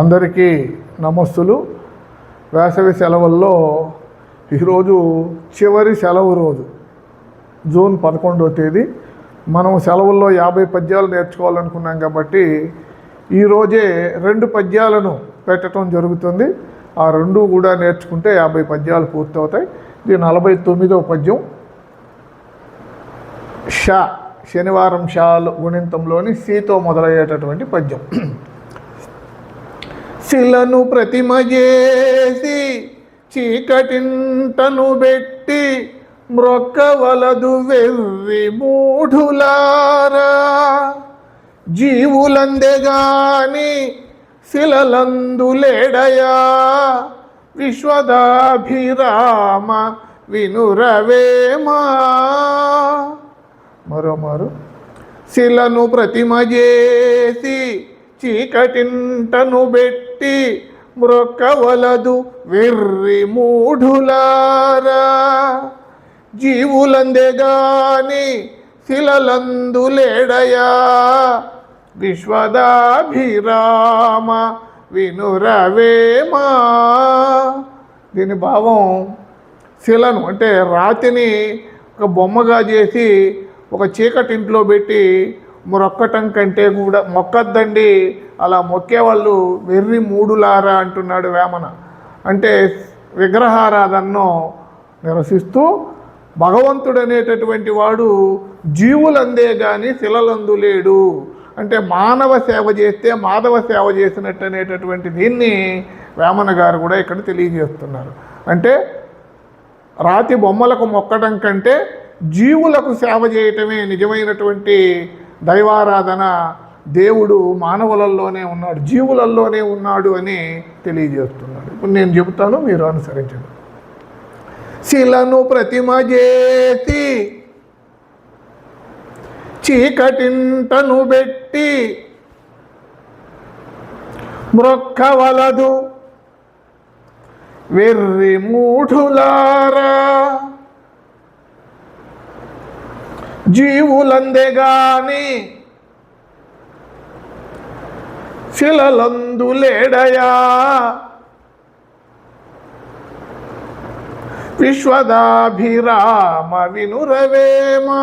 అందరికీ నమస్తులు. వేసవి సెలవుల్లో ఈరోజు చివరి సెలవు రోజు, జూన్ 11వ తేదీ. మనం సెలవుల్లో 50 పద్యాలు నేర్చుకోవాలనుకున్నాం కాబట్టి ఈరోజే 2 పద్యాలను పెట్టడం జరుగుతుంది. ఆ 2 కూడా నేర్చుకుంటే 50 పద్యాలు పూర్తవుతాయి. ఇది 49వ పద్యం. ష, శనివారం షాలు గుణింతంలోని సీతో మొదలయ్యేటటువంటి పద్యం. శిలను ప్రతిమ చేసి చీకటింటను పెట్టి మ్రొక్కవలదు వెర్రి మూఢులారా, జీవులందెగాని శిలలందులేడయా, విశ్వదాభిరామ వినురవేమా. మరోమారు. శిలను ప్రతిమ చేసి చీకటింటను పెట్టి మ్రొక్కవలదు వెర్రి మూఢులారా, జీవులందెగాని శిలలందులేడయా, విశ్వదాభిరామ వినురవేమా. దీని భావం, శిలను అంటే రాతిని ఒక బొమ్మగా చేసి ఒక చీకటింట్లో పెట్టి మొక్కటం కంటే కూడా మొక్కద్దండి, అలా మొక్కేవాళ్ళు వెర్రి మూడులారా అంటున్నాడు వేమన. అంటే విగ్రహారాధనను నిరసిస్తూ భగవంతుడు అనేటటువంటి వాడు జీవులందే కానీ శిలలందు లేడు, అంటే మానవ సేవ చేస్తే మాధవ సేవ చేసినట్టు అనేటటువంటి దీన్ని వేమన గారు కూడా ఇక్కడ తెలియజేస్తున్నారు. అంటే రాతి బొమ్మలకు మొక్కడం కంటే జీవులకు సేవ చేయటమే నిజమైనటువంటి దైవారాధన. దేవుడు మానవులలోనే ఉన్నాడు, జీవులలోనే ఉన్నాడు అని తెలియజేస్తున్నాడు. ఇప్పుడు నేను చెబుతాను, మీరు అనుసరించండి. శిలను ప్రతిమ చేసి చీకటింటను పెట్టి మ్రొక్కవలదు వెర్రి మూఢులారా, జీవులందెగాని శిలలందులేడయా, విశ్వదాభిరామ వినురవేమా.